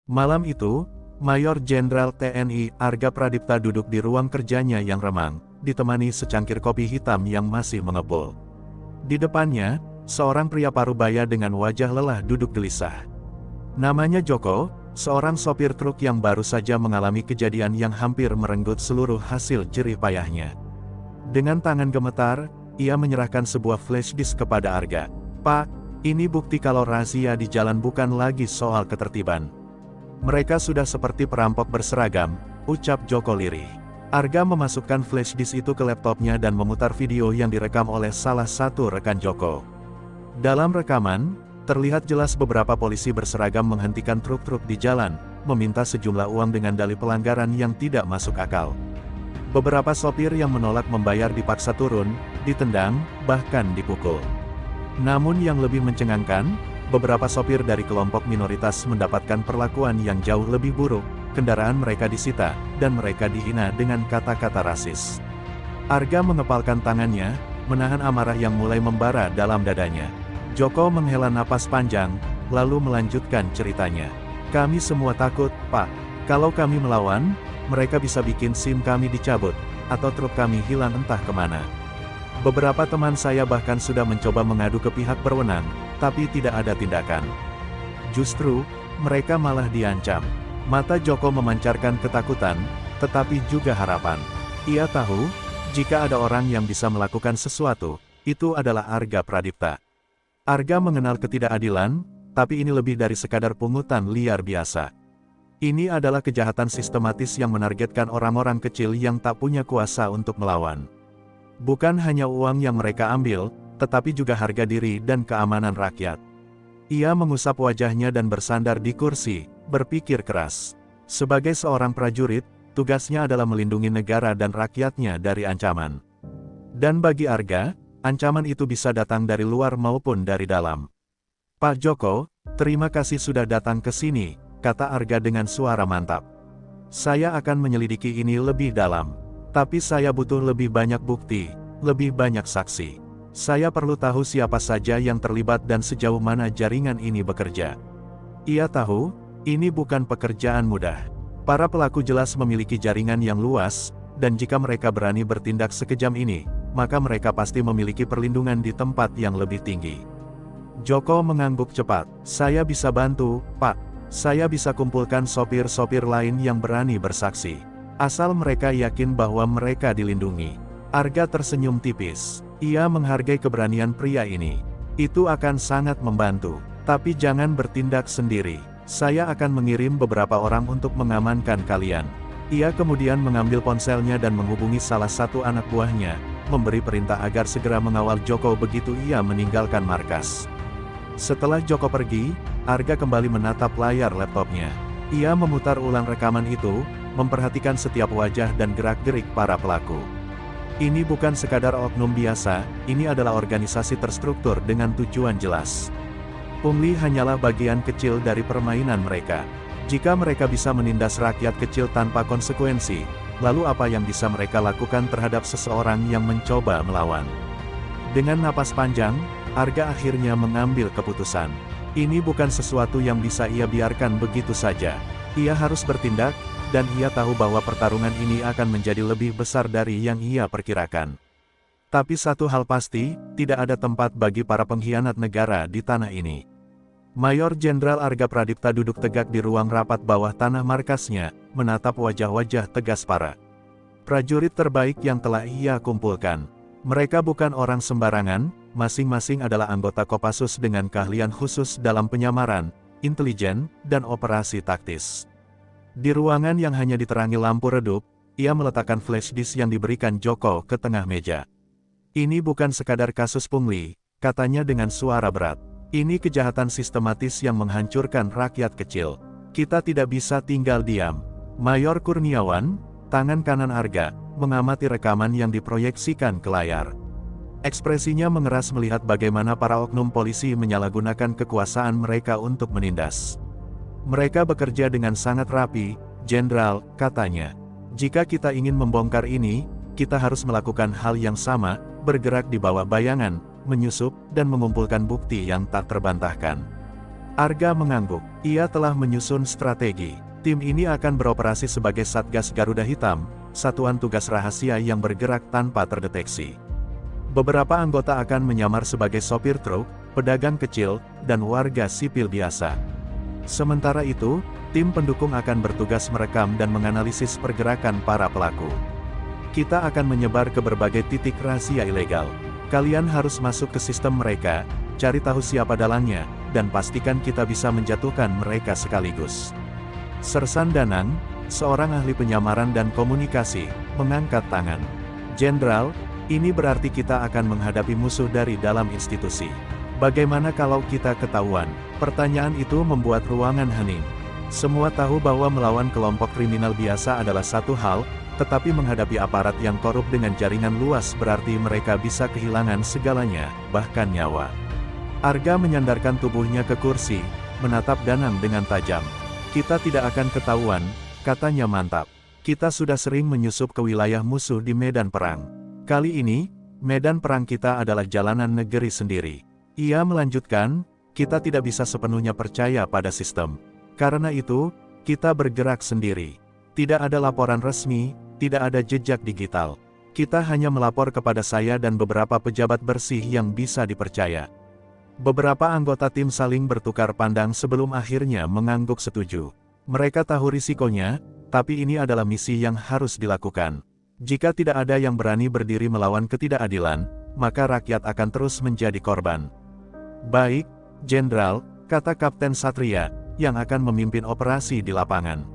Malam itu, Mayor Jenderal TNI Arga Pradipta duduk di ruang kerjanya yang remang, ditemani secangkir kopi hitam yang masih mengepul. Di depannya, seorang pria parubaya dengan wajah lelah duduk gelisah. Namanya Joko, seorang sopir truk yang baru saja mengalami kejadian yang hampir merenggut seluruh hasil jerih payahnya. Dengan tangan gemetar, ia menyerahkan sebuah flash disk kepada Arga. "Pak, ini bukti kalau razia di jalan bukan lagi soal ketertiban. Mereka sudah seperti perampok berseragam," ucap Joko lirih. Arga memasukkan flash disk itu ke laptopnya dan memutar video yang direkam oleh salah satu rekan Joko. Dalam rekaman, terlihat jelas beberapa polisi berseragam menghentikan truk-truk di jalan, meminta sejumlah uang dengan dalih pelanggaran yang tidak masuk akal. Beberapa sopir yang menolak membayar dipaksa turun, ditendang, bahkan dipukul. Namun yang lebih mencengangkan, beberapa sopir dari kelompok minoritas mendapatkan perlakuan yang jauh lebih buruk, kendaraan mereka disita, dan mereka dihina dengan kata-kata rasis. Arga mengepalkan tangannya, menahan amarah yang mulai membara dalam dadanya. Joko menghela napas panjang, lalu melanjutkan ceritanya. "Kami semua takut, Pak. Kalau kami melawan, mereka bisa bikin SIM kami dicabut, atau truk kami hilang entah kemana. Beberapa teman saya bahkan sudah mencoba mengadu ke pihak berwenang, tapi tidak ada tindakan. Justru, mereka malah diancam." Mata Joko memancarkan ketakutan, tetapi juga harapan. Ia tahu, jika ada orang yang bisa melakukan sesuatu, itu adalah Arga Pradipta. Arga mengenal ketidakadilan, tapi ini lebih dari sekadar pungutan liar biasa. Ini adalah kejahatan sistematis yang menargetkan orang-orang kecil yang tak punya kuasa untuk melawan. Bukan hanya uang yang mereka ambil, tetapi juga harga diri dan keamanan rakyat. Ia mengusap wajahnya dan bersandar di kursi, berpikir keras. Sebagai seorang prajurit, tugasnya adalah melindungi negara dan rakyatnya dari ancaman. Dan bagi Arga, ancaman itu bisa datang dari luar maupun dari dalam. "Pak Joko, terima kasih sudah datang ke sini," kata Arga dengan suara mantap. "Saya akan menyelidiki ini lebih dalam. Tapi saya butuh lebih banyak bukti, lebih banyak saksi. Saya perlu tahu siapa saja yang terlibat dan sejauh mana jaringan ini bekerja." Ia tahu, ini bukan pekerjaan mudah. Para pelaku jelas memiliki jaringan yang luas, dan jika mereka berani bertindak sekejam ini, maka mereka pasti memiliki perlindungan di tempat yang lebih tinggi. Joko mengangguk cepat. "Saya bisa bantu, Pak. Saya bisa kumpulkan sopir-sopir lain yang berani bersaksi. Asal mereka yakin bahwa mereka dilindungi." Arga tersenyum tipis. Ia menghargai keberanian pria ini. "Itu akan sangat membantu. Tapi jangan bertindak sendiri. Saya akan mengirim beberapa orang untuk mengamankan kalian." Ia kemudian mengambil ponselnya dan menghubungi salah satu anak buahnya, memberi perintah agar segera mengawal Joko begitu ia meninggalkan markas. Setelah Joko pergi, Arga kembali menatap layar laptopnya. Ia memutar ulang rekaman itu, memperhatikan setiap wajah dan gerak-gerik para pelaku. Ini bukan sekadar oknum biasa, ini adalah organisasi terstruktur dengan tujuan jelas. Pungli hanyalah bagian kecil dari permainan mereka. Jika mereka bisa menindas rakyat kecil tanpa konsekuensi, lalu apa yang bisa mereka lakukan terhadap seseorang yang mencoba melawan? Dengan napas panjang, Arga akhirnya mengambil keputusan. Ini bukan sesuatu yang bisa ia biarkan begitu saja. Ia harus bertindak, dan ia tahu bahwa pertarungan ini akan menjadi lebih besar dari yang ia perkirakan. Tapi satu hal pasti, tidak ada tempat bagi para pengkhianat negara di tanah ini. Mayor Jenderal Arga Pradipta duduk tegak di ruang rapat bawah tanah markasnya, menatap wajah-wajah tegas para prajurit terbaik yang telah ia kumpulkan. Mereka bukan orang sembarangan, masing-masing adalah anggota Kopassus dengan keahlian khusus dalam penyamaran, intelijen, dan operasi taktis. Di ruangan yang hanya diterangi lampu redup, ia meletakkan flash disk yang diberikan Joko ke tengah meja. "Ini bukan sekadar kasus pungli," katanya dengan suara berat. "Ini kejahatan sistematis yang menghancurkan rakyat kecil. Kita tidak bisa tinggal diam." Mayor Kurniawan, tangan kanan Arga, mengamati rekaman yang diproyeksikan ke layar. Ekspresinya mengeras melihat bagaimana para oknum polisi menyalahgunakan kekuasaan mereka untuk menindas. "Mereka bekerja dengan sangat rapi, Jenderal," katanya. "Jika kita ingin membongkar ini, kita harus melakukan hal yang sama, bergerak di bawah bayangan, menyusup, dan mengumpulkan bukti yang tak terbantahkan." Arga mengangguk. Ia telah menyusun strategi. Tim ini akan beroperasi sebagai Satgas Garuda Hitam, satuan tugas rahasia yang bergerak tanpa terdeteksi. Beberapa anggota akan menyamar sebagai sopir truk, pedagang kecil, dan warga sipil biasa. Sementara itu, tim pendukung akan bertugas merekam dan menganalisis pergerakan para pelaku. Kita akan menyebar ke berbagai titik rahasia ilegal. Kalian harus masuk ke sistem mereka, cari tahu siapa dalangnya, dan pastikan kita bisa menjatuhkan mereka sekaligus. Sersan Danang, seorang ahli penyamaran dan komunikasi, mengangkat tangan. Jenderal, ini berarti kita akan menghadapi musuh dari dalam institusi. Bagaimana kalau kita ketahuan? Pertanyaan itu membuat ruangan hening. Semua tahu bahwa melawan kelompok kriminal biasa adalah satu hal, tetapi menghadapi aparat yang korup dengan jaringan luas berarti mereka bisa kehilangan segalanya, bahkan nyawa. Arga menyandarkan tubuhnya ke kursi, menatap Danang dengan tajam. Kita tidak akan ketahuan, katanya mantap. Kita sudah sering menyusup ke wilayah musuh di medan perang. Kali ini, medan perang kita adalah jalanan negeri sendiri. Ia melanjutkan, kita tidak bisa sepenuhnya percaya pada sistem. Karena itu, kita bergerak sendiri. Tidak ada laporan resmi, tidak ada jejak digital. Kita hanya melapor kepada saya dan beberapa pejabat bersih yang bisa dipercaya. Beberapa anggota tim saling bertukar pandang sebelum akhirnya mengangguk setuju. Mereka tahu risikonya, tapi ini adalah misi yang harus dilakukan. Jika tidak ada yang berani berdiri melawan ketidakadilan, maka rakyat akan terus menjadi korban. Baik, Jenderal, kata Kapten Satria, yang akan memimpin operasi di lapangan.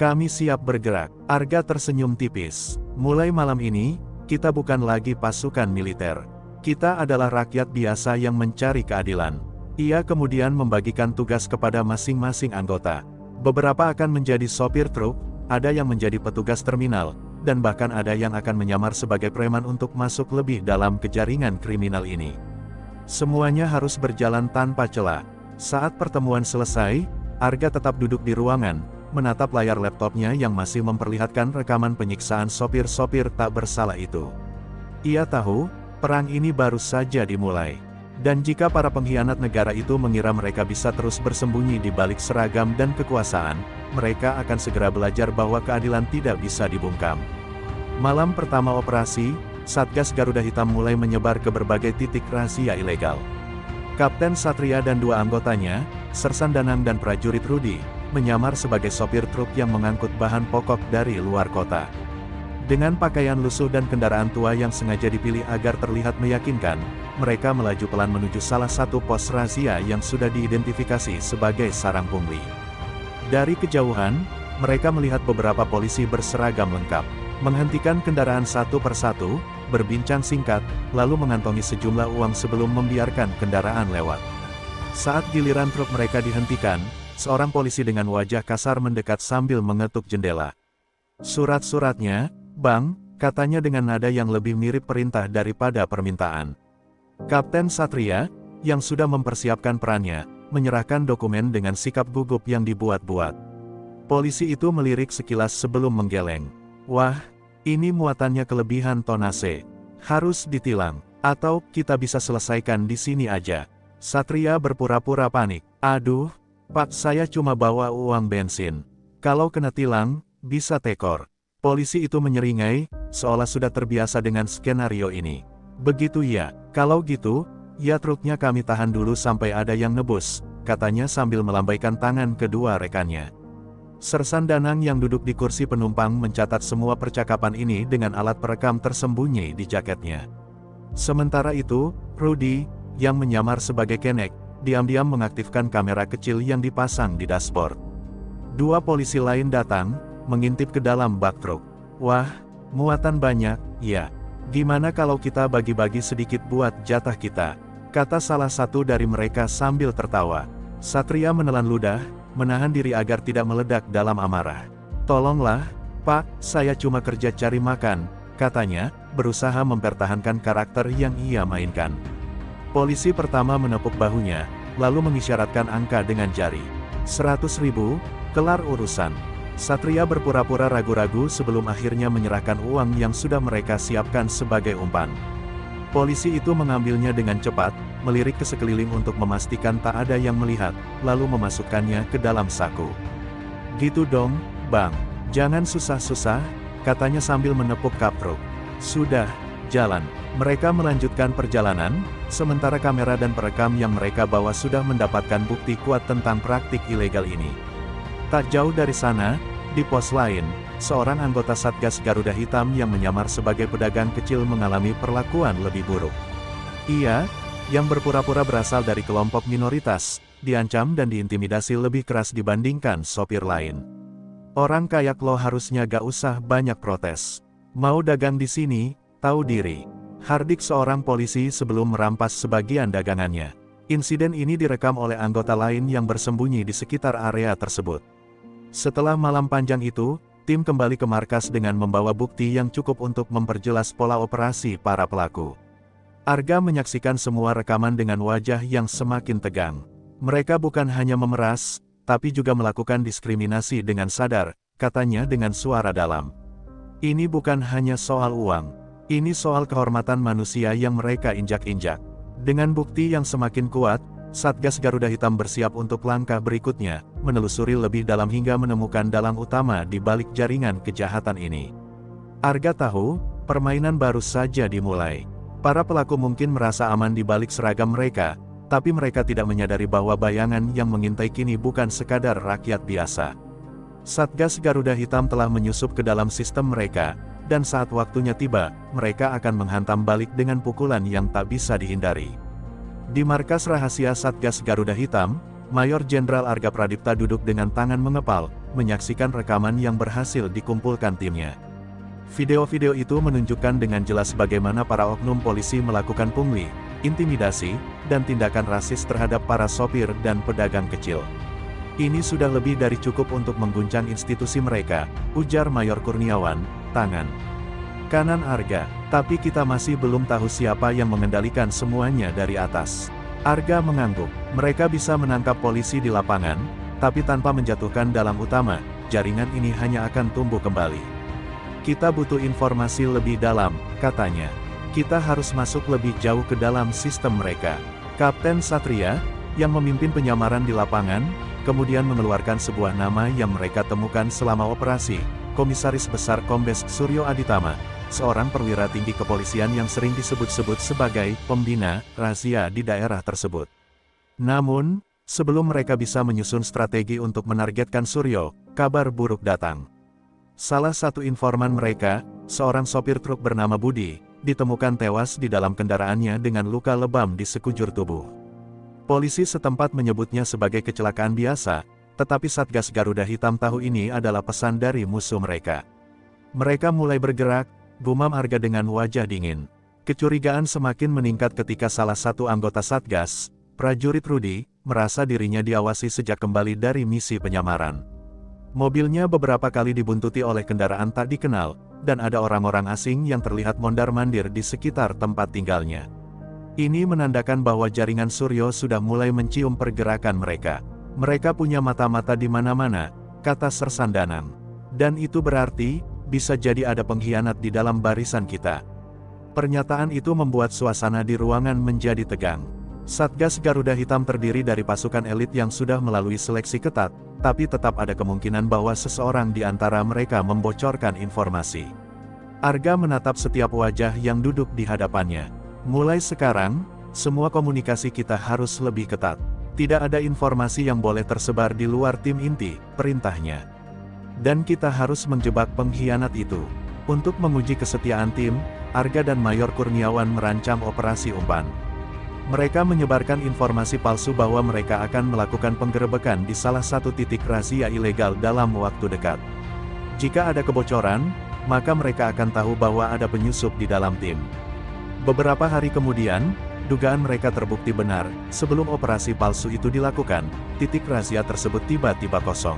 Kami siap bergerak. Arga tersenyum tipis. Mulai malam ini, kita bukan lagi pasukan militer. Kita adalah rakyat biasa yang mencari keadilan. Ia kemudian membagikan tugas kepada masing-masing anggota. Beberapa akan menjadi sopir truk, ada yang menjadi petugas terminal, dan bahkan ada yang akan menyamar sebagai preman untuk masuk lebih dalam ke jaringan kriminal ini. Semuanya harus berjalan tanpa celah. Saat pertemuan selesai, Arga tetap duduk di ruangan, menatap layar laptopnya yang masih memperlihatkan rekaman penyiksaan sopir-sopir tak bersalah itu. Ia tahu, perang ini baru saja dimulai. Dan jika para pengkhianat negara itu mengira mereka bisa terus bersembunyi di balik seragam dan kekuasaan, mereka akan segera belajar bahwa keadilan tidak bisa dibungkam. Malam pertama operasi, Satgas Garuda Hitam mulai menyebar ke berbagai titik rahasia ilegal. Kapten Satria dan dua anggotanya, Sersan Danang dan prajurit Rudi, menyamar sebagai sopir truk yang mengangkut bahan pokok dari luar kota. Dengan pakaian lusuh dan kendaraan tua yang sengaja dipilih agar terlihat meyakinkan, mereka melaju pelan menuju salah satu pos rahasia yang sudah diidentifikasi sebagai sarang pungli. Dari kejauhan, mereka melihat beberapa polisi berseragam lengkap, menghentikan kendaraan satu persatu, berbincang singkat, lalu mengantongi sejumlah uang sebelum membiarkan kendaraan lewat. Saat giliran truk mereka dihentikan, seorang polisi dengan wajah kasar mendekat sambil mengetuk jendela. Surat-suratnya, Bang, katanya dengan nada yang lebih mirip perintah daripada permintaan. Kapten Satria, yang sudah mempersiapkan perannya, menyerahkan dokumen dengan sikap gugup yang dibuat-buat. Polisi itu melirik sekilas sebelum menggeleng. Wah, ini muatannya kelebihan tonase. Harus ditilang, atau kita bisa selesaikan di sini aja. Satria berpura-pura panik. Aduh, Pak, saya cuma bawa uang bensin. Kalau kena tilang, bisa tekor. Polisi itu menyeringai, seolah sudah terbiasa dengan skenario ini. Begitu ya, kalau gitu, ya truknya kami tahan dulu sampai ada yang nebus, katanya sambil melambaikan tangan kedua rekannya. Sersan Danang yang duduk di kursi penumpang mencatat semua percakapan ini dengan alat perekam tersembunyi di jaketnya. Sementara itu, Rudi, yang menyamar sebagai kenek, diam-diam mengaktifkan kamera kecil yang dipasang di dashboard. Dua polisi lain datang, mengintip ke dalam bak truk. Wah, muatan banyak, ya. Gimana kalau kita bagi-bagi sedikit buat jatah kita? Kata salah satu dari mereka sambil tertawa. Satria menelan ludah, menahan diri agar tidak meledak dalam amarah. Tolonglah, Pak, saya cuma kerja cari makan, katanya, berusaha mempertahankan karakter yang ia mainkan. Polisi pertama menepuk bahunya, lalu mengisyaratkan angka dengan jari. 100.000, kelar urusan. Satria berpura-pura ragu-ragu sebelum akhirnya menyerahkan uang yang sudah mereka siapkan sebagai umpan. Polisi itu mengambilnya dengan cepat, melirik ke sekeliling untuk memastikan tak ada yang melihat, lalu memasukkannya ke dalam saku. "Gitu dong, Bang. Jangan susah-susah," katanya sambil menepuk kap truk. "Sudah, jalan." Mereka melanjutkan perjalanan, sementara kamera dan perekam yang mereka bawa sudah mendapatkan bukti kuat tentang praktik ilegal ini. Tak jauh dari sana, di pos lain, seorang anggota Satgas Garuda Hitam yang menyamar sebagai pedagang kecil mengalami perlakuan lebih buruk. Ia, yang berpura-pura berasal dari kelompok minoritas, diancam dan diintimidasi lebih keras dibandingkan sopir lain. "Orang kayak lo harusnya gak usah banyak protes. Mau dagang di sini, tahu diri," hardik seorang polisi sebelum merampas sebagian dagangannya. Insiden ini direkam oleh anggota lain yang bersembunyi di sekitar area tersebut. Setelah malam panjang itu, tim kembali ke markas dengan membawa bukti yang cukup untuk memperjelas pola operasi para pelaku. Arga menyaksikan semua rekaman dengan wajah yang semakin tegang. Mereka bukan hanya memeras, tapi juga melakukan diskriminasi dengan sadar, katanya dengan suara dalam. "Ini bukan hanya soal uang. Ini soal kehormatan manusia yang mereka injak-injak." Dengan bukti yang semakin kuat, Satgas Garuda Hitam bersiap untuk langkah berikutnya, menelusuri lebih dalam hingga menemukan dalang utama di balik jaringan kejahatan ini. Arga tahu, permainan baru saja dimulai. Para pelaku mungkin merasa aman di balik seragam mereka, tapi mereka tidak menyadari bahwa bayangan yang mengintai kini bukan sekadar rakyat biasa. Satgas Garuda Hitam telah menyusup ke dalam sistem mereka, dan saat waktunya tiba, mereka akan menghantam balik dengan pukulan yang tak bisa dihindari. Di markas rahasia Satgas Garuda Hitam, Mayor Jenderal Arga Pradipta duduk dengan tangan mengepal, menyaksikan rekaman yang berhasil dikumpulkan timnya. Video-video itu menunjukkan dengan jelas bagaimana para oknum polisi melakukan pungli, intimidasi, dan tindakan rasis terhadap para sopir dan pedagang kecil. "Ini sudah lebih dari cukup untuk mengguncang institusi mereka," ujar Mayor Kurniawan. Tangan kanan Arga, "Tapi kita masih belum tahu siapa yang mengendalikan semuanya dari atas." Arga mengangguk. Mereka bisa menangkap polisi di lapangan, tapi tanpa menjatuhkan dalang utama, jaringan ini hanya akan tumbuh kembali. "Kita butuh informasi lebih dalam," katanya. "Kita harus masuk lebih jauh ke dalam sistem mereka." Kapten Satria, yang memimpin penyamaran di lapangan, kemudian mengeluarkan sebuah nama yang mereka temukan selama operasi, Komisaris Besar Kombes Suryo Aditama, seorang perwira tinggi kepolisian yang sering disebut-sebut sebagai pembina rahasia di daerah tersebut. Namun, sebelum mereka bisa menyusun strategi untuk menargetkan Suryo, kabar buruk datang. Salah satu informan mereka, seorang sopir truk bernama Budi, ditemukan tewas di dalam kendaraannya dengan luka lebam di sekujur tubuh. Polisi setempat menyebutnya sebagai kecelakaan biasa, tetapi Satgas Garuda Hitam tahu ini adalah pesan dari musuh mereka. Mereka mulai bergerak, gumam Arga dengan wajah dingin. Kecurigaan semakin meningkat ketika salah satu anggota Satgas, prajurit Rudi, merasa dirinya diawasi sejak kembali dari misi penyamaran. Mobilnya beberapa kali dibuntuti oleh kendaraan tak dikenal, dan ada orang-orang asing yang terlihat mondar-mandir di sekitar tempat tinggalnya. Ini menandakan bahwa jaringan Suryo sudah mulai mencium pergerakan mereka. "Mereka punya mata-mata di mana-mana," kata Sersan Danang. "Dan itu berarti, bisa jadi ada pengkhianat di dalam barisan kita." Pernyataan itu membuat suasana di ruangan menjadi tegang. Satgas Garuda Hitam terdiri dari pasukan elit yang sudah melalui seleksi ketat, tapi tetap ada kemungkinan bahwa seseorang di antara mereka membocorkan informasi. Arga menatap setiap wajah yang duduk di hadapannya. "Mulai sekarang, semua komunikasi kita harus lebih ketat. Tidak ada informasi yang boleh tersebar di luar tim inti," perintahnya. "Dan kita harus menjebak pengkhianat itu." Untuk menguji kesetiaan tim, Arga dan Mayor Kurniawan merancang operasi umpan. Mereka menyebarkan informasi palsu bahwa mereka akan melakukan penggerebekan di salah satu titik razia ilegal dalam waktu dekat. Jika ada kebocoran, maka mereka akan tahu bahwa ada penyusup di dalam tim. Beberapa hari kemudian, dugaan mereka terbukti benar. Sebelum operasi palsu itu dilakukan, titik razia tersebut tiba-tiba kosong.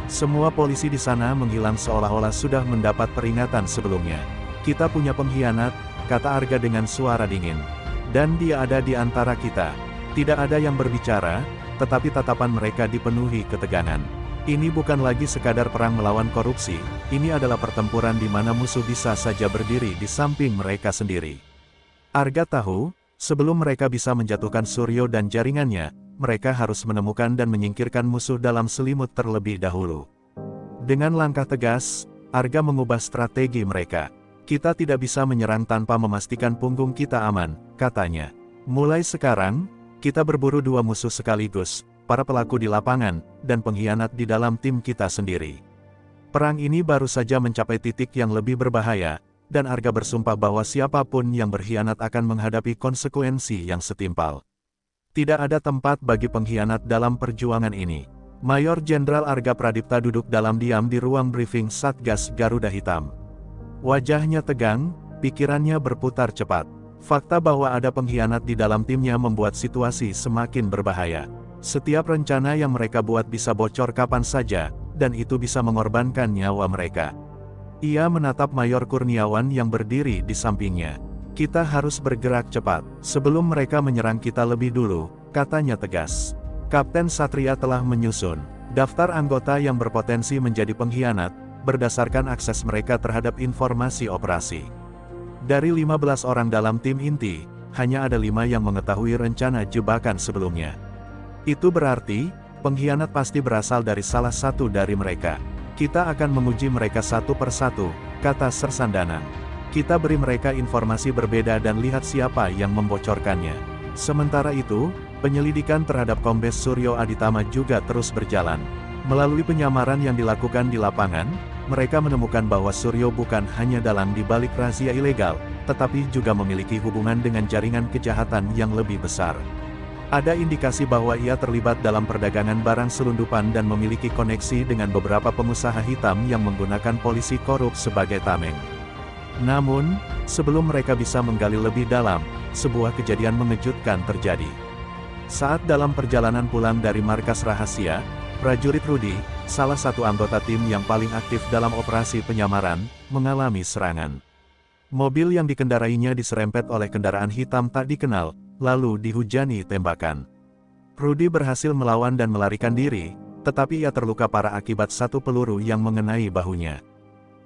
Semua polisi di sana menghilang seolah-olah sudah mendapat peringatan sebelumnya. "Kita punya pengkhianat," kata Arga dengan suara dingin. "Dan dia ada di antara kita." Tidak ada yang berbicara, tetapi tatapan mereka dipenuhi ketegangan. Ini bukan lagi sekadar perang melawan korupsi, ini adalah pertempuran di mana musuh bisa saja berdiri di samping mereka sendiri. Arga tahu, sebelum mereka bisa menjatuhkan Suryo dan jaringannya, mereka harus menemukan dan menyingkirkan musuh dalam selimut terlebih dahulu. Dengan langkah tegas, Arga mengubah strategi mereka. Kita tidak bisa menyerang tanpa memastikan punggung kita aman, katanya. Mulai sekarang, kita berburu dua musuh sekaligus, para pelaku di lapangan, dan pengkhianat di dalam tim kita sendiri. Perang ini baru saja mencapai titik yang lebih berbahaya, dan Arga bersumpah bahwa siapapun yang berkhianat akan menghadapi konsekuensi yang setimpal. Tidak ada tempat bagi pengkhianat dalam perjuangan ini. Mayor Jenderal Arga Pradipta duduk dalam diam di ruang briefing Satgas Garuda Hitam. Wajahnya tegang, pikirannya berputar cepat. Fakta bahwa ada pengkhianat di dalam timnya membuat situasi semakin berbahaya. Setiap rencana yang mereka buat bisa bocor kapan saja, dan itu bisa mengorbankan nyawa mereka. Ia menatap Mayor Kurniawan yang berdiri di sampingnya. Kita harus bergerak cepat, sebelum mereka menyerang kita lebih dulu, katanya tegas. Kapten Satria telah menyusun daftar anggota yang berpotensi menjadi pengkhianat, berdasarkan akses mereka terhadap informasi operasi. Dari 15 orang dalam tim inti, hanya ada 5 yang mengetahui rencana jebakan sebelumnya. Itu berarti, pengkhianat pasti berasal dari salah satu dari mereka. Kita akan menguji mereka satu persatu, kata Sersan Danang. Kita beri mereka informasi berbeda dan lihat siapa yang membocorkannya. Sementara itu, penyelidikan terhadap Kombes Suryo Aditama juga terus berjalan. Melalui penyamaran yang dilakukan di lapangan, mereka menemukan bahwa Suryo bukan hanya dalang di balik razia ilegal, tetapi juga memiliki hubungan dengan jaringan kejahatan yang lebih besar. Ada indikasi bahwa ia terlibat dalam perdagangan barang selundupan dan memiliki koneksi dengan beberapa pengusaha hitam yang menggunakan polisi korup sebagai tameng. Namun, sebelum mereka bisa menggali lebih dalam, sebuah kejadian mengejutkan terjadi. Saat dalam perjalanan pulang dari markas rahasia, prajurit Rudi, salah satu anggota tim yang paling aktif dalam operasi penyamaran, mengalami serangan. Mobil yang dikendarainya diserempet oleh kendaraan hitam tak dikenal, lalu dihujani tembakan. Rudi berhasil melawan dan melarikan diri, tetapi ia terluka parah akibat satu peluru yang mengenai bahunya.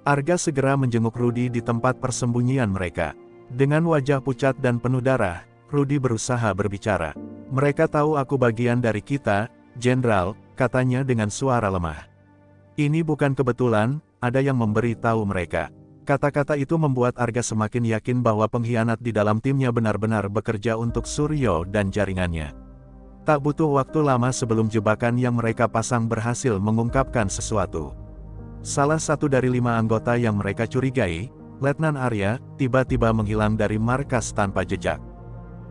Arga segera menjenguk Rudi di tempat persembunyian mereka. Dengan wajah pucat dan penuh darah, Rudi berusaha berbicara. Mereka tahu aku bagian dari kita, Jenderal, katanya dengan suara lemah. Ini bukan kebetulan, ada yang memberi tahu mereka. Kata-kata itu membuat Arga semakin yakin bahwa pengkhianat di dalam timnya benar-benar bekerja untuk Suryo dan jaringannya. Tak butuh waktu lama sebelum jebakan yang mereka pasang berhasil mengungkapkan sesuatu. Salah satu dari 5 anggota yang mereka curigai, Letnan Arya, tiba-tiba menghilang dari markas tanpa jejak.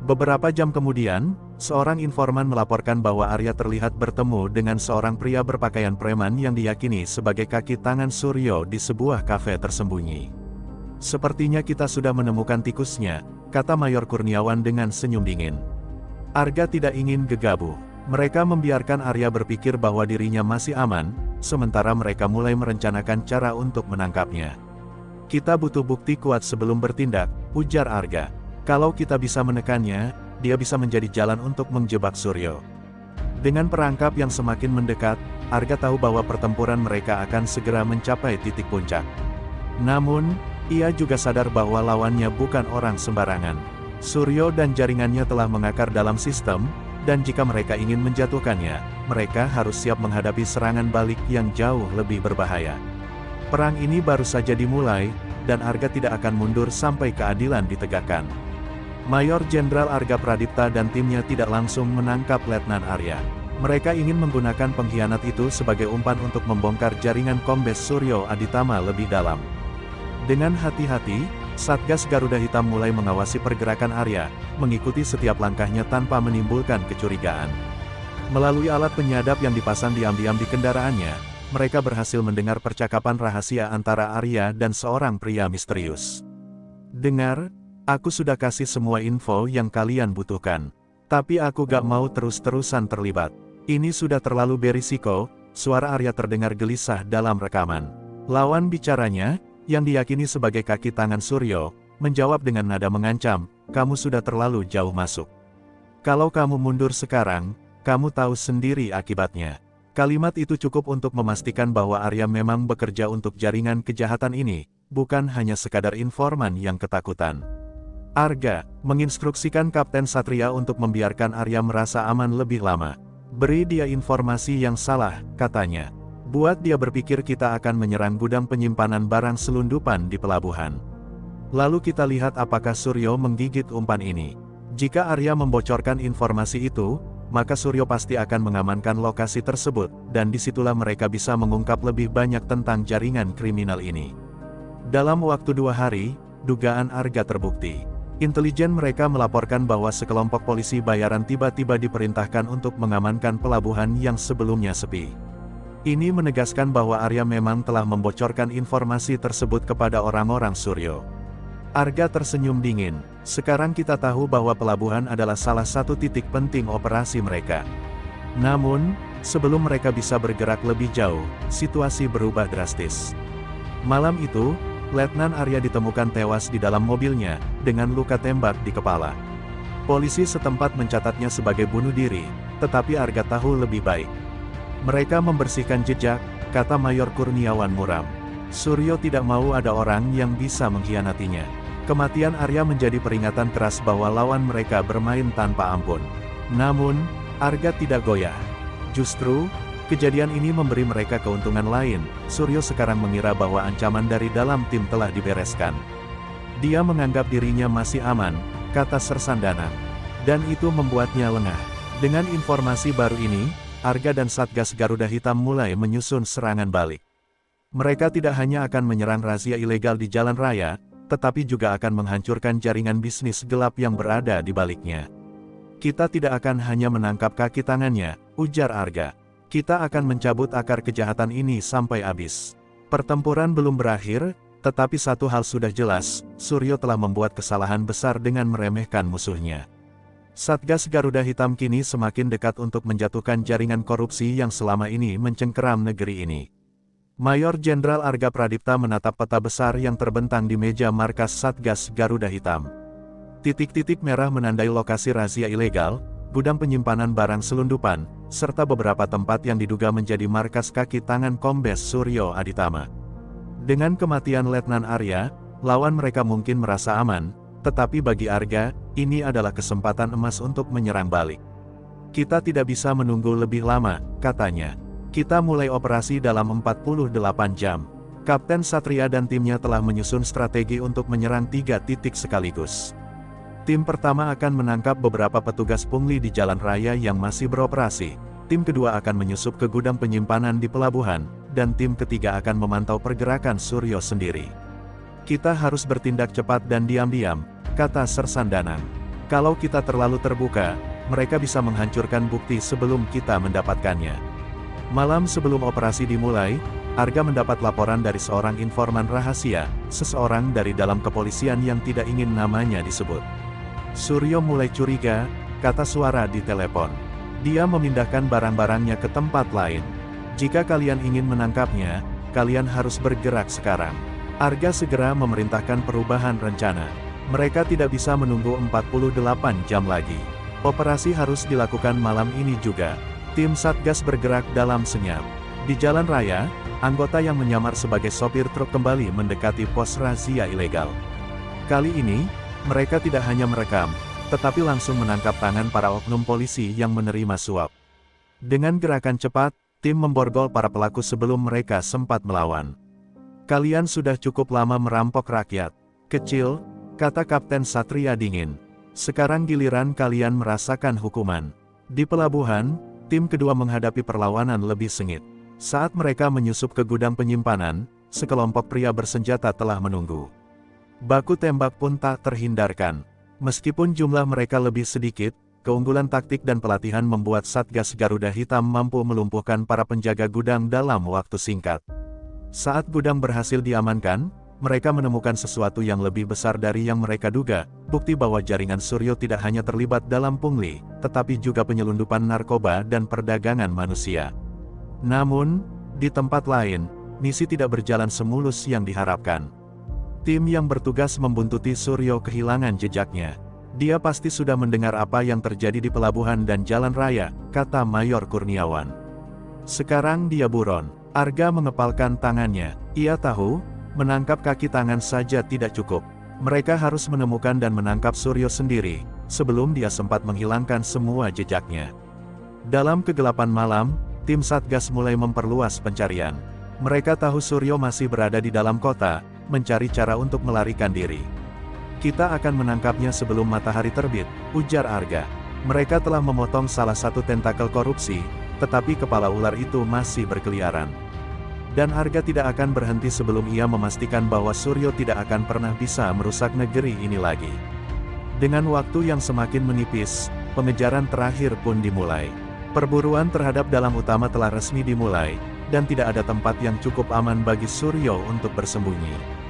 Beberapa jam kemudian, seorang informan melaporkan bahwa Arya terlihat bertemu dengan seorang pria berpakaian preman yang diyakini sebagai kaki tangan Suryo di sebuah kafe tersembunyi. Sepertinya kita sudah menemukan tikusnya, kata Mayor Kurniawan dengan senyum dingin. Arga tidak ingin gegabah. Mereka membiarkan Arya berpikir bahwa dirinya masih aman, sementara mereka mulai merencanakan cara untuk menangkapnya. Kita butuh bukti kuat sebelum bertindak, ujar Arga. Kalau kita bisa menekannya, dia bisa menjadi jalan untuk menjebak Suryo. Dengan perangkap yang semakin mendekat, Arga tahu bahwa pertempuran mereka akan segera mencapai titik puncak. Namun, ia juga sadar bahwa lawannya bukan orang sembarangan. Suryo dan jaringannya telah mengakar dalam sistem, dan jika mereka ingin menjatuhkannya, mereka harus siap menghadapi serangan balik yang jauh lebih berbahaya. Perang ini baru saja dimulai, dan Arga tidak akan mundur sampai keadilan ditegakkan. Mayor Jenderal Arga Pradipta dan timnya tidak langsung menangkap Letnan Arya. Mereka ingin menggunakan pengkhianat itu sebagai umpan untuk membongkar jaringan Kombes Suryo Aditama lebih dalam. Dengan hati-hati, Satgas Garuda Hitam mulai mengawasi pergerakan Arya, mengikuti setiap langkahnya tanpa menimbulkan kecurigaan. Melalui alat penyadap yang dipasang diam-diam di kendaraannya, mereka berhasil mendengar percakapan rahasia antara Arya dan seorang pria misterius. Dengar, aku sudah kasih semua info yang kalian butuhkan. Tapi aku gak mau terus-terusan terlibat. Ini sudah terlalu berisiko, suara Arya terdengar gelisah dalam rekaman. Lawan bicaranya, yang diyakini sebagai kaki tangan Suryo, menjawab dengan nada mengancam, kamu sudah terlalu jauh masuk. Kalau kamu mundur sekarang, kamu tahu sendiri akibatnya. Kalimat itu cukup untuk memastikan bahwa Arya memang bekerja untuk jaringan kejahatan ini, bukan hanya sekadar informan yang ketakutan. Arga, menginstruksikan Kapten Satria untuk membiarkan Arya merasa aman lebih lama. Beri dia informasi yang salah, katanya. Buat dia berpikir kita akan menyerang gudang penyimpanan barang selundupan di pelabuhan. Lalu kita lihat apakah Suryo menggigit umpan ini. Jika Arya membocorkan informasi itu, maka Suryo pasti akan mengamankan lokasi tersebut, dan disitulah mereka bisa mengungkap lebih banyak tentang jaringan kriminal ini. Dalam waktu 2 hari, dugaan Arga terbukti. Intelijen mereka melaporkan bahwa sekelompok polisi bayaran tiba-tiba diperintahkan untuk mengamankan pelabuhan yang sebelumnya sepi. Ini menegaskan bahwa Arya memang telah membocorkan informasi tersebut kepada orang-orang Suryo. Arga tersenyum dingin. Sekarang kita tahu bahwa pelabuhan adalah salah satu titik penting operasi mereka. Namun, sebelum mereka bisa bergerak lebih jauh, situasi berubah drastis. Malam itu, Letnan Arya ditemukan tewas di dalam mobilnya, dengan luka tembak di kepala. Polisi setempat mencatatnya sebagai bunuh diri, tetapi Arga tahu lebih baik. Mereka membersihkan jejak, kata Mayor Kurniawan muram. Suryo tidak mau ada orang yang bisa mengkhianatinya. Kematian Arya menjadi peringatan keras bahwa lawan mereka bermain tanpa ampun. Namun, Arga tidak goyah. Justru, kejadian ini memberi mereka keuntungan lain. Suryo sekarang mengira bahwa ancaman dari dalam tim telah dibereskan. Dia menganggap dirinya masih aman, kata Sersandana. Dan itu membuatnya lengah. Dengan informasi baru ini, Arga dan Satgas Garuda Hitam mulai menyusun serangan balik. Mereka tidak hanya akan menyerang razia ilegal di jalan raya, tetapi juga akan menghancurkan jaringan bisnis gelap yang berada di baliknya. Kita tidak akan hanya menangkap kaki tangannya, ujar Arga. Kita akan mencabut akar kejahatan ini sampai habis. Pertempuran belum berakhir, tetapi satu hal sudah jelas, Suryo telah membuat kesalahan besar dengan meremehkan musuhnya. Satgas Garuda Hitam kini semakin dekat untuk menjatuhkan jaringan korupsi yang selama ini mencengkeram negeri ini. Mayor Jenderal Arga Pradipta menatap peta besar yang terbentang di meja markas Satgas Garuda Hitam. Titik-titik merah menandai lokasi razia ilegal, gudang penyimpanan barang selundupan, serta beberapa tempat yang diduga menjadi markas kaki tangan Kombes Suryo Aditama. Dengan kematian Letnan Arya, lawan mereka mungkin merasa aman, tetapi bagi Arga, ini adalah kesempatan emas untuk menyerang balik. Kita tidak bisa menunggu lebih lama, katanya. Kita mulai operasi dalam 48 jam. Kapten Satria dan timnya telah menyusun strategi untuk menyerang 3 titik sekaligus. Tim pertama akan menangkap beberapa petugas pungli di jalan raya yang masih beroperasi. Tim kedua akan menyusup ke gudang penyimpanan di pelabuhan, dan tim ketiga akan memantau pergerakan Suryo sendiri. Kita harus bertindak cepat dan diam-diam, kata Sersandanang. Kalau kita terlalu terbuka, mereka bisa menghancurkan bukti sebelum kita mendapatkannya. Malam sebelum operasi dimulai, Arga mendapat laporan dari seorang informan rahasia, seseorang dari dalam kepolisian yang tidak ingin namanya disebut. Suryo mulai curiga, kata suara di telepon. Dia memindahkan barang-barangnya ke tempat lain. Jika kalian ingin menangkapnya, kalian harus bergerak sekarang. Arga segera memerintahkan perubahan rencana. Mereka tidak bisa menunggu 48 jam lagi. Operasi harus dilakukan malam ini juga. Tim Satgas bergerak dalam senyap. Di jalan raya, anggota yang menyamar sebagai sopir truk kembali mendekati pos razia ilegal. Kali ini, mereka tidak hanya merekam, tetapi langsung menangkap tangan para oknum polisi yang menerima suap. Dengan gerakan cepat, tim memborgol para pelaku sebelum mereka sempat melawan. Kalian sudah cukup lama merampok rakyat kecil, kata Kapten Satria dingin. Sekarang giliran kalian merasakan hukuman. Di pelabuhan, tim kedua menghadapi perlawanan lebih sengit. Saat mereka menyusup ke gudang penyimpanan, sekelompok pria bersenjata telah menunggu. Baku tembak pun tak terhindarkan. Meskipun jumlah mereka lebih sedikit, keunggulan taktik dan pelatihan membuat Satgas Garuda Hitam mampu melumpuhkan para penjaga gudang dalam waktu singkat. Saat gudang berhasil diamankan, mereka menemukan sesuatu yang lebih besar dari yang mereka duga, bukti bahwa jaringan Suryo tidak hanya terlibat dalam pungli, tetapi juga penyelundupan narkoba dan perdagangan manusia. Namun, di tempat lain, misi tidak berjalan semulus yang diharapkan. Tim yang bertugas membuntuti Suryo kehilangan jejaknya. Dia pasti sudah mendengar apa yang terjadi di pelabuhan dan jalan raya, kata Mayor Kurniawan. Sekarang dia buron. Arga mengepalkan tangannya. Ia tahu, menangkap kaki tangan saja tidak cukup. Mereka harus menemukan dan menangkap Suryo sendiri, sebelum dia sempat menghilangkan semua jejaknya. Dalam kegelapan malam, tim Satgas mulai memperluas pencarian. Mereka tahu Suryo masih berada di dalam kota, mencari cara untuk melarikan diri. Kita akan menangkapnya sebelum matahari terbit, ujar Arga. Mereka telah memotong salah satu tentakel korupsi, tetapi kepala ular itu masih berkeliaran. Dan Arga tidak akan berhenti sebelum ia memastikan bahwa Suryo tidak akan pernah bisa merusak negeri ini lagi. Dengan waktu yang semakin menipis, pengejaran terakhir pun dimulai. Perburuan terhadap dalang utama telah resmi dimulai, dan tidak ada tempat yang cukup aman bagi Suryo untuk bersembunyi.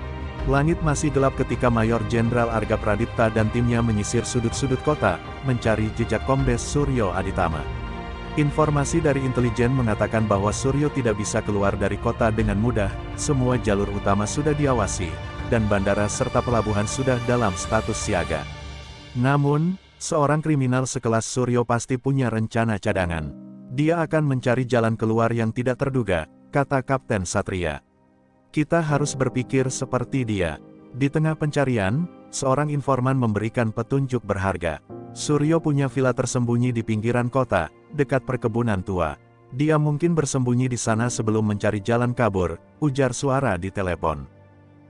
Langit masih gelap ketika Mayor Jenderal Arga Pradipta dan timnya menyisir sudut-sudut kota, mencari jejak Kombes Suryo Aditama. Informasi dari intelijen mengatakan bahwa Suryo tidak bisa keluar dari kota dengan mudah, semua jalur utama sudah diawasi, dan bandara serta pelabuhan sudah dalam status siaga. Namun, seorang kriminal sekelas Suryo pasti punya rencana cadangan. Dia akan mencari jalan keluar yang tidak terduga, kata Kapten Satria. Kita harus berpikir seperti dia. Di tengah pencarian, seorang informan memberikan petunjuk berharga. Suryo punya villa tersembunyi di pinggiran kota, dekat perkebunan tua. Dia mungkin bersembunyi di sana sebelum mencari jalan kabur, ujar suara di telepon.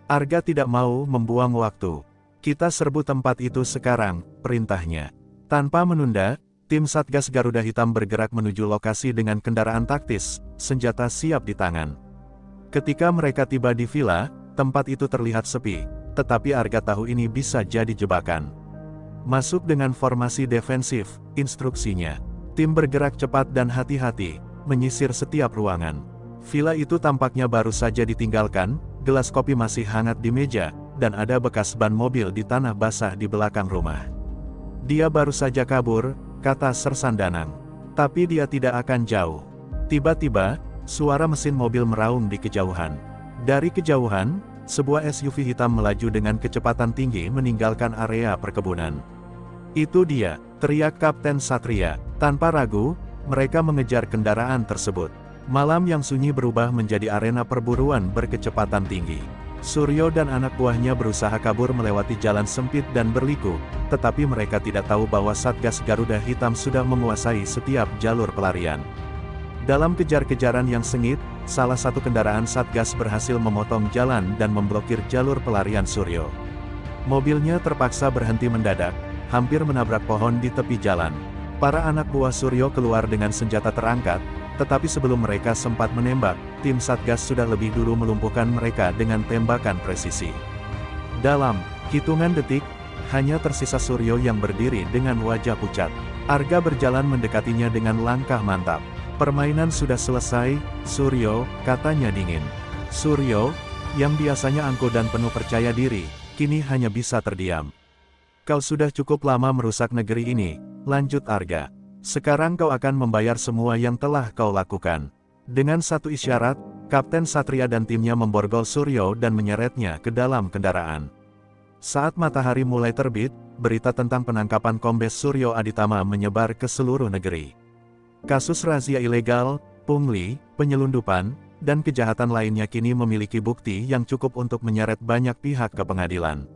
Arga tidak mau membuang waktu. Kita serbu tempat itu sekarang, perintahnya. Tanpa menunda, tim Satgas Garuda Hitam bergerak menuju lokasi dengan kendaraan taktis, senjata siap di tangan. Ketika mereka tiba di villa, tempat itu terlihat sepi, tetapi Arga tahu ini bisa jadi jebakan. Masuk dengan formasi defensif, instruksinya. Tim bergerak cepat dan hati-hati, menyisir setiap ruangan. Villa itu tampaknya baru saja ditinggalkan, gelas kopi masih hangat di meja, dan ada bekas ban mobil di tanah basah di belakang rumah. Dia baru saja kabur, kata Sersan Danang. Tapi dia tidak akan jauh. Tiba-tiba, suara mesin mobil meraung di kejauhan. Dari kejauhan, sebuah SUV hitam melaju dengan kecepatan tinggi meninggalkan area perkebunan. Itu dia, teriak Kapten Satria. Tanpa ragu, mereka mengejar kendaraan tersebut. Malam yang sunyi berubah menjadi arena perburuan berkecepatan tinggi. Suryo dan anak buahnya berusaha kabur melewati jalan sempit dan berliku, tetapi mereka tidak tahu bahwa Satgas Garuda Hitam sudah menguasai setiap jalur pelarian. Dalam kejar-kejaran yang sengit, salah satu kendaraan Satgas berhasil memotong jalan dan memblokir jalur pelarian Suryo. Mobilnya terpaksa berhenti mendadak, hampir menabrak pohon di tepi jalan. Para anak buah Suryo keluar dengan senjata terangkat, tetapi sebelum mereka sempat menembak, tim Satgas sudah lebih dulu melumpuhkan mereka dengan tembakan presisi. Dalam hitungan detik, hanya tersisa Suryo yang berdiri dengan wajah pucat. Arga berjalan mendekatinya dengan langkah mantap. Permainan sudah selesai, Suryo, katanya dingin. Suryo, yang biasanya angkuh dan penuh percaya diri, kini hanya bisa terdiam. Kau sudah cukup lama merusak negeri ini, lanjut Arga. Sekarang kau akan membayar semua yang telah kau lakukan. Dengan satu isyarat, Kapten Satria dan timnya memborgol Suryo dan menyeretnya ke dalam kendaraan. Saat matahari mulai terbit, berita tentang penangkapan Kombes Suryo Aditama menyebar ke seluruh negeri. Kasus razia ilegal, pungli, penyelundupan, dan kejahatan lainnya kini memiliki bukti yang cukup untuk menyeret banyak pihak ke pengadilan.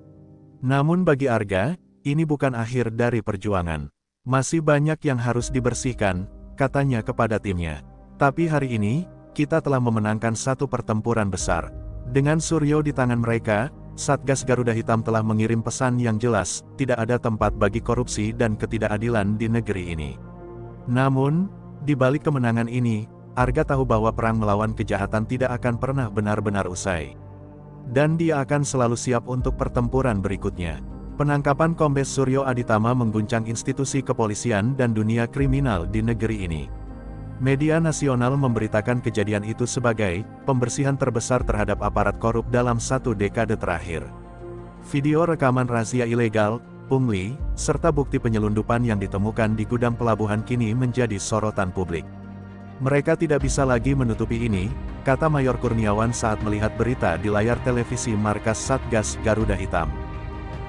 Namun bagi Arga, ini bukan akhir dari perjuangan. Masih banyak yang harus dibersihkan, katanya kepada timnya. Tapi hari ini, kita telah memenangkan satu pertempuran besar. Dengan Suryo di tangan mereka, Satgas Garuda Hitam telah mengirim pesan yang jelas, tidak ada tempat bagi korupsi dan ketidakadilan di negeri ini. Namun, di balik kemenangan ini, Arga tahu bahwa perang melawan kejahatan tidak akan pernah benar-benar usai. Dan dia akan selalu siap untuk pertempuran berikutnya. Penangkapan Kombes Suryo Aditama mengguncang institusi kepolisian dan dunia kriminal di negeri ini. Media nasional memberitakan kejadian itu sebagai pembersihan terbesar terhadap aparat korup dalam satu dekade terakhir. Video rekaman razia ilegal, pungli, serta bukti penyelundupan yang ditemukan di gudang pelabuhan kini menjadi sorotan publik. Mereka tidak bisa lagi menutupi ini, kata Mayor Kurniawan saat melihat berita di layar televisi markas Satgas Garuda Hitam.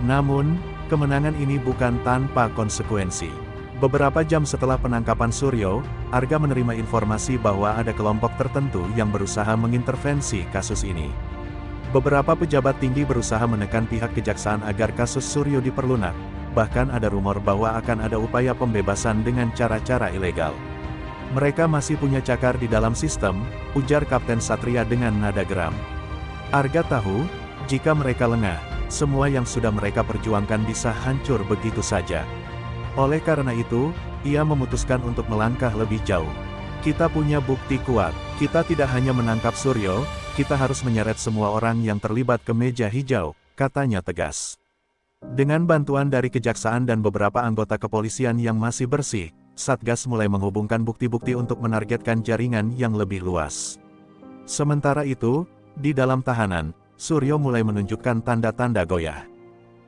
Namun, kemenangan ini bukan tanpa konsekuensi. Beberapa jam setelah penangkapan Suryo, Arga menerima informasi bahwa ada kelompok tertentu yang berusaha mengintervensi kasus ini. Beberapa pejabat tinggi berusaha menekan pihak kejaksaan agar kasus Suryo diperlunak, bahkan ada rumor bahwa akan ada upaya pembebasan dengan cara-cara ilegal. Mereka masih punya cakar di dalam sistem, ujar Kapten Satria dengan nada geram. Arga tahu, jika mereka lengah, semua yang sudah mereka perjuangkan bisa hancur begitu saja. Oleh karena itu, ia memutuskan untuk melangkah lebih jauh. Kita punya bukti kuat, kita tidak hanya menangkap Suryo, kita harus menyeret semua orang yang terlibat ke meja hijau, katanya tegas. Dengan bantuan dari kejaksaan dan beberapa anggota kepolisian yang masih bersih, Satgas mulai menghubungkan bukti-bukti untuk menargetkan jaringan yang lebih luas. Sementara itu, di dalam tahanan, Suryo mulai menunjukkan tanda-tanda goyah.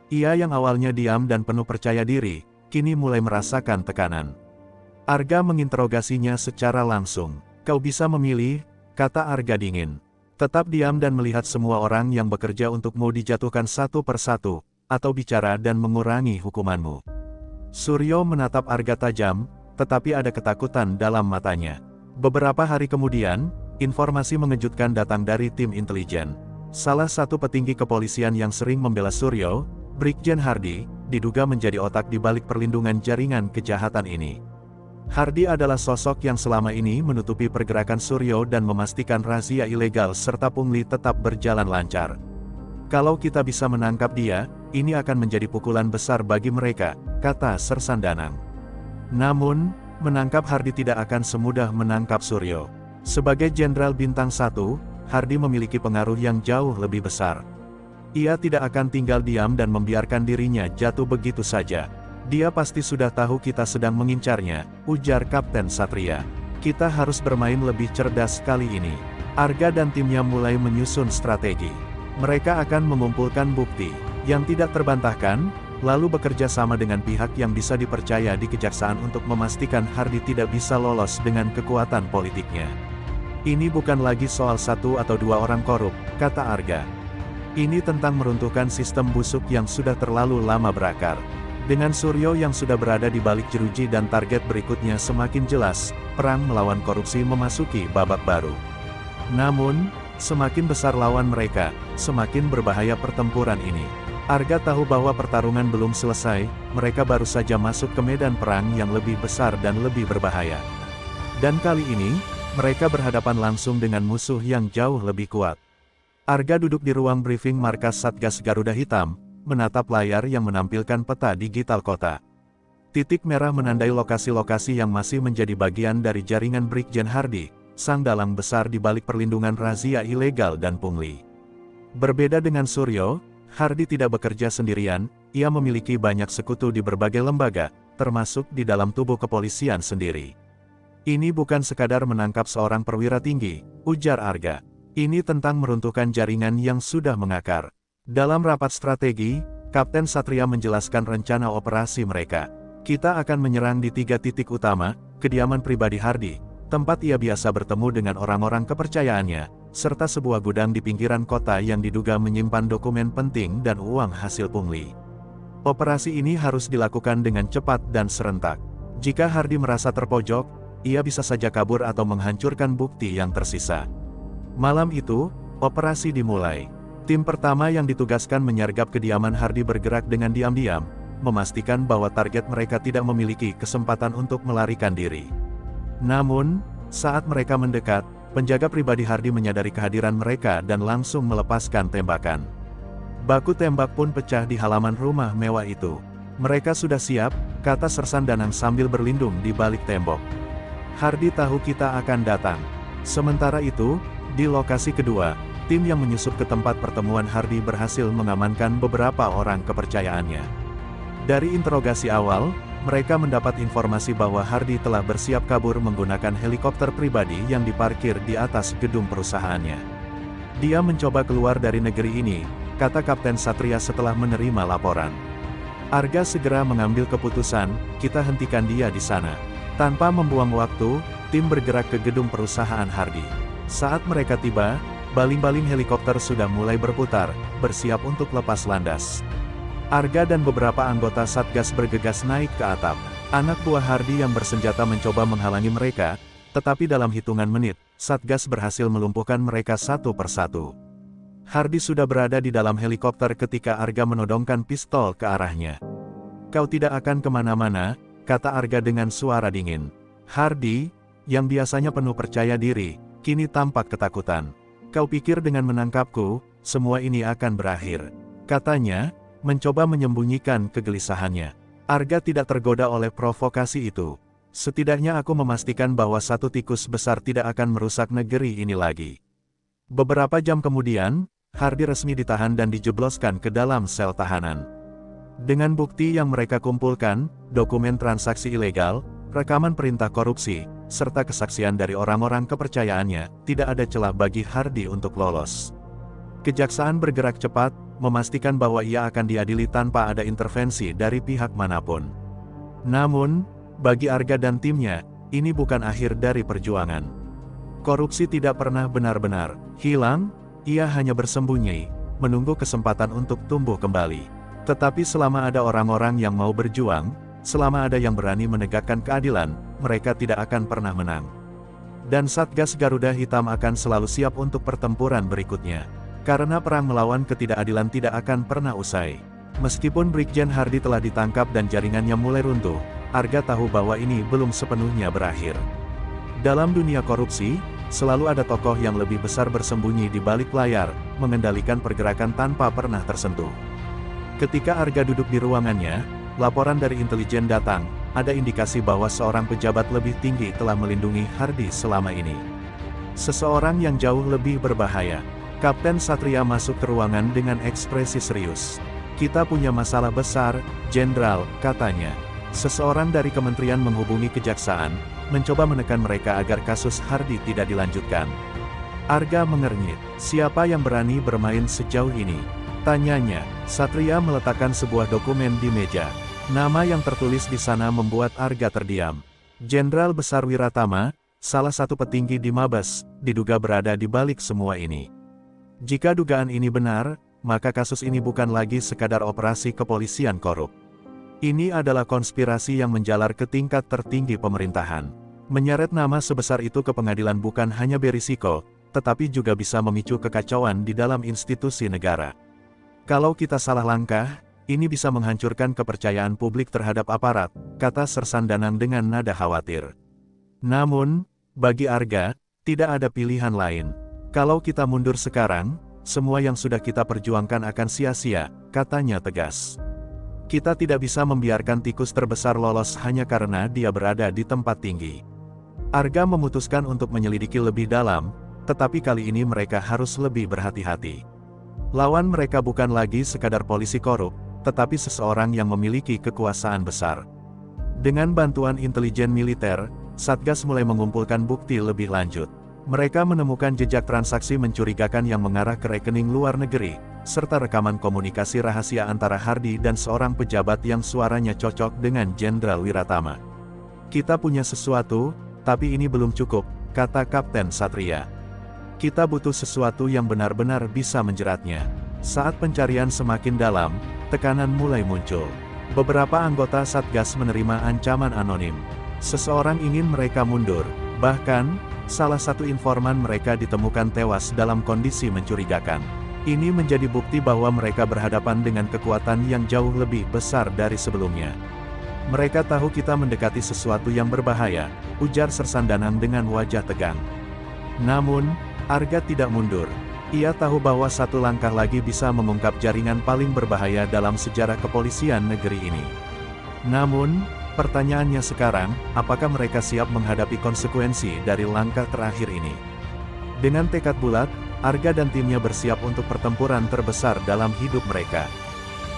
Ia yang awalnya diam dan penuh percaya diri, kini mulai merasakan tekanan. Arga menginterogasinya secara langsung. Kau bisa memilih, kata Arga dingin. Tetap diam dan melihat semua orang yang bekerja untukmu dijatuhkan satu persatu, atau bicara dan mengurangi hukumanmu. Suryo menatap Arga tajam, tetapi ada ketakutan dalam matanya. Beberapa hari kemudian, informasi mengejutkan datang dari tim intelijen. Salah satu petinggi kepolisian yang sering membela Suryo, Brigjen Hardy, diduga menjadi otak di balik perlindungan jaringan kejahatan ini. Hardy adalah sosok yang selama ini menutupi pergerakan Suryo dan memastikan razia ilegal serta pungli tetap berjalan lancar. Kalau kita bisa menangkap dia, ini akan menjadi pukulan besar bagi mereka, kata Sersan Danang. Namun, menangkap Hardy tidak akan semudah menangkap Suryo. Sebagai Jenderal Bintang 1, Hardy memiliki pengaruh yang jauh lebih besar. Ia tidak akan tinggal diam dan membiarkan dirinya jatuh begitu saja. Dia pasti sudah tahu kita sedang mengincarnya, ujar Kapten Satria. Kita harus bermain lebih cerdas kali ini. Arga dan timnya mulai menyusun strategi. Mereka akan mengumpulkan bukti yang tidak terbantahkan, lalu bekerja sama dengan pihak yang bisa dipercaya di kejaksaan untuk memastikan Hardy tidak bisa lolos dengan kekuatan politiknya. Ini bukan lagi soal satu atau dua orang korup, kata Arga. Ini tentang meruntuhkan sistem busuk yang sudah terlalu lama berakar. Dengan Suryo yang sudah berada di balik jeruji dan target berikutnya semakin jelas, perang melawan korupsi memasuki babak baru. Namun, semakin besar lawan mereka, semakin berbahaya pertempuran ini. Arga tahu bahwa pertarungan belum selesai, mereka baru saja masuk ke medan perang yang lebih besar dan lebih berbahaya. Dan kali ini, mereka berhadapan langsung dengan musuh yang jauh lebih kuat. Arga duduk di ruang briefing markas Satgas Garuda Hitam, menatap layar yang menampilkan peta digital kota. Titik merah menandai lokasi-lokasi yang masih menjadi bagian dari jaringan Brigjen Hardy, sang dalang besar di balik perlindungan razia ilegal dan pungli. Berbeda dengan Suryo, Hardy tidak bekerja sendirian, ia memiliki banyak sekutu di berbagai lembaga, termasuk di dalam tubuh kepolisian sendiri. Ini bukan sekadar menangkap seorang perwira tinggi, ujar Arga. Ini tentang meruntuhkan jaringan yang sudah mengakar. Dalam rapat strategi, Kapten Satria menjelaskan rencana operasi mereka. Kita akan menyerang di 3 titik utama, kediaman pribadi Hardy, tempat ia biasa bertemu dengan orang-orang kepercayaannya, serta sebuah gudang di pinggiran kota yang diduga menyimpan dokumen penting dan uang hasil pungli. Operasi ini harus dilakukan dengan cepat dan serentak. Jika Hardy merasa terpojok, ia bisa saja kabur atau menghancurkan bukti yang tersisa. Malam itu, operasi dimulai. Tim pertama yang ditugaskan menyergap kediaman Hardy bergerak dengan diam-diam, memastikan bahwa target mereka tidak memiliki kesempatan untuk melarikan diri. Namun, saat mereka mendekat, penjaga pribadi Hardy menyadari kehadiran mereka dan langsung melepaskan tembakan. Baku tembak pun pecah di halaman rumah mewah itu. Mereka sudah siap, kata Sersan Danang sambil berlindung di balik tembok. Hardy tahu kita akan datang. Sementara itu, di lokasi kedua, tim yang menyusup ke tempat pertemuan Hardy berhasil mengamankan beberapa orang kepercayaannya. Dari interogasi awal, mereka mendapat informasi bahwa Hardy telah bersiap kabur menggunakan helikopter pribadi yang diparkir di atas gedung perusahaannya. Dia mencoba keluar dari negeri ini, kata Kapten Satria setelah menerima laporan. Arga segera mengambil keputusan, kita hentikan dia di sana. Tanpa membuang waktu, tim bergerak ke gedung perusahaan Hardy. Saat mereka tiba, baling-baling helikopter sudah mulai berputar, bersiap untuk lepas landas. Arga dan beberapa anggota Satgas bergegas naik ke atap. Anak buah Hardy yang bersenjata mencoba menghalangi mereka, tetapi dalam hitungan menit, Satgas berhasil melumpuhkan mereka satu persatu. Hardy sudah berada di dalam helikopter ketika Arga menodongkan pistol ke arahnya. "Kau tidak akan kemana-mana," kata Arga dengan suara dingin. Hardy, yang biasanya penuh percaya diri, kini tampak ketakutan. "Kau pikir dengan menangkapku, semua ini akan berakhir?" katanya, mencoba menyembunyikan kegelisahannya. Arga tidak tergoda oleh provokasi itu. "Setidaknya aku memastikan bahwa satu tikus besar tidak akan merusak negeri ini lagi." Beberapa jam kemudian, Hardy resmi ditahan dan dijebloskan ke dalam sel tahanan. Dengan bukti yang mereka kumpulkan, dokumen transaksi ilegal, rekaman perintah korupsi, serta kesaksian dari orang-orang kepercayaannya, tidak ada celah bagi Hardy untuk lolos. Kejaksaan bergerak cepat, memastikan bahwa ia akan diadili tanpa ada intervensi dari pihak manapun. Namun, bagi Arga dan timnya, ini bukan akhir dari perjuangan. Korupsi tidak pernah benar-benar hilang, ia hanya bersembunyi, menunggu kesempatan untuk tumbuh kembali. Tetapi selama ada orang-orang yang mau berjuang, selama ada yang berani menegakkan keadilan, mereka tidak akan pernah menang. Dan Satgas Garuda Hitam akan selalu siap untuk pertempuran berikutnya. Karena perang melawan ketidakadilan tidak akan pernah usai. Meskipun Brigjen Hardy telah ditangkap dan jaringannya mulai runtuh, Arga tahu bahwa ini belum sepenuhnya berakhir. Dalam dunia korupsi, selalu ada tokoh yang lebih besar bersembunyi di balik layar, mengendalikan pergerakan tanpa pernah tersentuh. Ketika Arga duduk di ruangannya, laporan dari intelijen datang, ada indikasi bahwa seorang pejabat lebih tinggi telah melindungi Hardy selama ini. Seseorang yang jauh lebih berbahaya. Kapten Satria masuk ke ruangan dengan ekspresi serius. "Kita punya masalah besar, Jenderal," katanya. Seseorang dari kementerian menghubungi kejaksaan, mencoba menekan mereka agar kasus Hardy tidak dilanjutkan. Arga mengernyit. "Siapa yang berani bermain sejauh ini?" tanyanya. Satria meletakkan sebuah dokumen di meja. Nama yang tertulis di sana membuat Arga terdiam. Jenderal Besar Wiratama, salah satu petinggi di Mabes, diduga berada di balik semua ini. Jika dugaan ini benar, maka kasus ini bukan lagi sekadar operasi kepolisian korup. Ini adalah konspirasi yang menjalar ke tingkat tertinggi pemerintahan. Menyeret nama sebesar itu ke pengadilan bukan hanya berisiko, tetapi juga bisa memicu kekacauan di dalam institusi negara. Kalau kita salah langkah, ini bisa menghancurkan kepercayaan publik terhadap aparat, kata Sersan Danang dengan nada khawatir. Namun, bagi Arga, tidak ada pilihan lain. Kalau kita mundur sekarang, semua yang sudah kita perjuangkan akan sia-sia, katanya tegas. Kita tidak bisa membiarkan tikus terbesar lolos hanya karena dia berada di tempat tinggi. Arga memutuskan untuk menyelidiki lebih dalam, tetapi kali ini mereka harus lebih berhati-hati. Lawan mereka bukan lagi sekadar polisi korup, tetapi seseorang yang memiliki kekuasaan besar. Dengan bantuan intelijen militer, Satgas mulai mengumpulkan bukti lebih lanjut. Mereka menemukan jejak transaksi mencurigakan yang mengarah ke rekening luar negeri, serta rekaman komunikasi rahasia antara Hardy dan seorang pejabat yang suaranya cocok dengan Jenderal Wiratama. Kita punya sesuatu, tapi ini belum cukup, kata Kapten Satria. Kita butuh sesuatu yang benar-benar bisa menjeratnya. Saat pencarian semakin dalam, tekanan mulai muncul. Beberapa anggota Satgas menerima ancaman anonim. Seseorang ingin mereka mundur, bahkan, salah satu informan mereka ditemukan tewas dalam kondisi mencurigakan. Ini menjadi bukti bahwa mereka berhadapan dengan kekuatan yang jauh lebih besar dari sebelumnya. Mereka tahu kita mendekati sesuatu yang berbahaya, ujar Sersan Danang dengan wajah tegang. Namun, Arga tidak mundur. Ia tahu bahwa satu langkah lagi bisa mengungkap jaringan paling berbahaya dalam sejarah kepolisian negeri ini. Namun, pertanyaannya sekarang, apakah mereka siap menghadapi konsekuensi dari langkah terakhir ini? Dengan tekad bulat, Arga dan timnya bersiap untuk pertempuran terbesar dalam hidup mereka.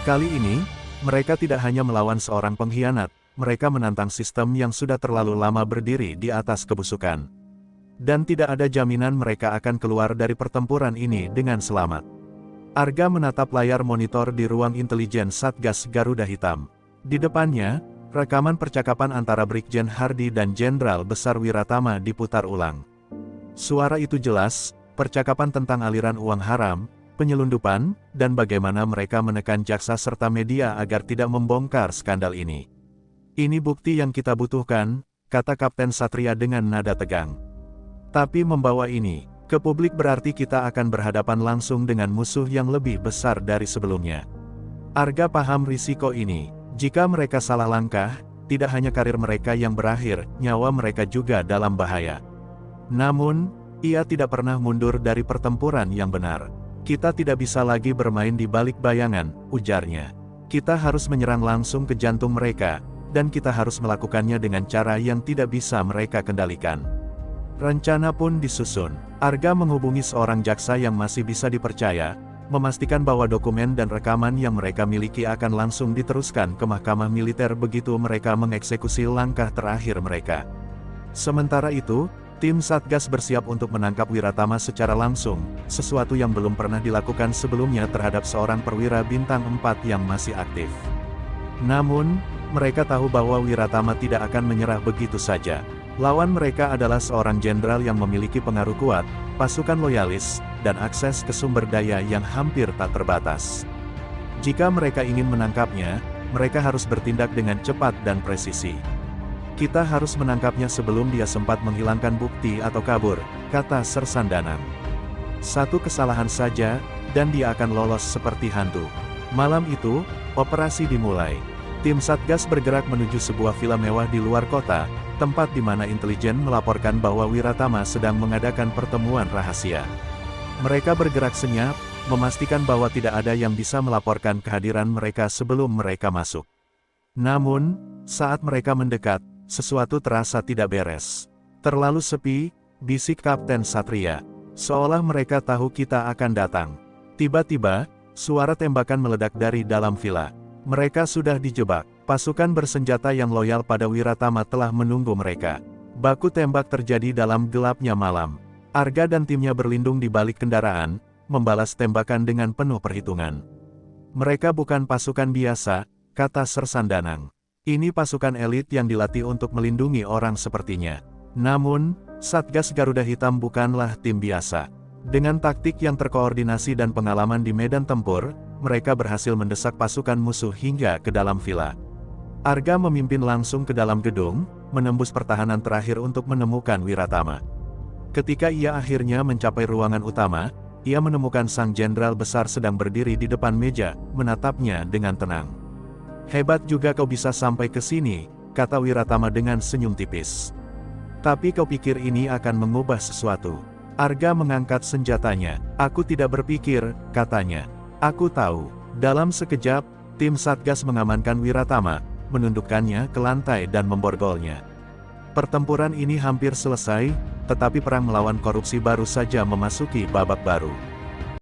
Kali ini, mereka tidak hanya melawan seorang pengkhianat, mereka menantang sistem yang sudah terlalu lama berdiri di atas kebusukan. Dan tidak ada jaminan mereka akan keluar dari pertempuran ini dengan selamat. Arga menatap layar monitor di ruang intelijen Satgas Garuda Hitam. Di depannya, rekaman percakapan antara Brigjen Hardy dan Jenderal Besar Wiratama diputar ulang. Suara itu jelas, percakapan tentang aliran uang haram, penyelundupan, dan bagaimana mereka menekan jaksa serta media agar tidak membongkar skandal ini. Ini bukti yang kita butuhkan, kata Kapten Satria dengan nada tegang. Tapi membawa ini, Ke publik berarti kita akan berhadapan langsung dengan musuh yang lebih besar dari sebelumnya. Arga paham risiko ini. Jika mereka salah langkah, tidak hanya karir mereka yang berakhir, nyawa mereka juga dalam bahaya. Namun, ia tidak pernah mundur dari pertempuran yang benar. Kita tidak bisa lagi bermain di balik bayangan, ujarnya. Kita harus menyerang langsung ke jantung mereka, dan kita harus melakukannya dengan cara yang tidak bisa mereka kendalikan. Rencana pun disusun. Arga menghubungi seorang jaksa yang masih bisa dipercaya, memastikan bahwa dokumen dan rekaman yang mereka miliki akan langsung diteruskan ke mahkamah militer begitu mereka mengeksekusi langkah terakhir mereka. Sementara itu, tim Satgas bersiap untuk menangkap Wiratama secara langsung, sesuatu yang belum pernah dilakukan sebelumnya terhadap seorang perwira bintang 4 yang masih aktif. Namun, mereka tahu bahwa Wiratama tidak akan menyerah begitu saja. Lawan mereka adalah seorang jenderal yang memiliki pengaruh kuat, pasukan loyalis, dan akses ke sumber daya yang hampir tak terbatas. Jika mereka ingin menangkapnya, mereka harus bertindak dengan cepat dan presisi. Kita harus menangkapnya sebelum dia sempat menghilangkan bukti atau kabur, kata Sersandanang. Satu kesalahan saja, dan dia akan lolos seperti hantu. Malam itu, operasi dimulai. Tim Satgas bergerak menuju sebuah villa mewah di luar kota, tempat di mana intelijen melaporkan bahwa Wiratama sedang mengadakan pertemuan rahasia. Mereka bergerak senyap, memastikan bahwa tidak ada yang bisa melaporkan kehadiran mereka sebelum mereka masuk. Namun, saat mereka mendekat, sesuatu terasa tidak beres. Terlalu sepi, bisik Kapten Satria. Seolah mereka tahu kita akan datang. Tiba-tiba, suara tembakan meledak dari dalam villa. Mereka sudah dijebak. Pasukan bersenjata yang loyal pada Wiratama telah menunggu mereka. Baku tembak terjadi dalam gelapnya malam. Arga dan timnya berlindung di balik kendaraan, membalas tembakan dengan penuh perhitungan. Mereka bukan pasukan biasa, kata Sersandanang. Ini pasukan elit yang dilatih untuk melindungi orang sepertinya. Namun, Satgas Garuda Hitam bukanlah tim biasa. Dengan taktik yang terkoordinasi dan pengalaman di medan tempur, mereka berhasil mendesak pasukan musuh hingga ke dalam villa. Arga memimpin langsung ke dalam gedung, menembus pertahanan terakhir untuk menemukan Wiratama. Ketika ia akhirnya mencapai ruangan utama, ia menemukan sang jenderal besar sedang berdiri di depan meja, menatapnya dengan tenang. Hebat juga kau bisa sampai ke sini, kata Wiratama dengan senyum tipis. Tapi kau pikir ini akan mengubah sesuatu? Arga mengangkat senjatanya. Aku tidak berpikir, katanya. Aku tahu. Dalam sekejap, tim Satgas mengamankan Wiratama, menundukkannya ke lantai dan memborgolnya. Pertempuran ini hampir selesai, tetapi perang melawan korupsi baru saja memasuki babak baru.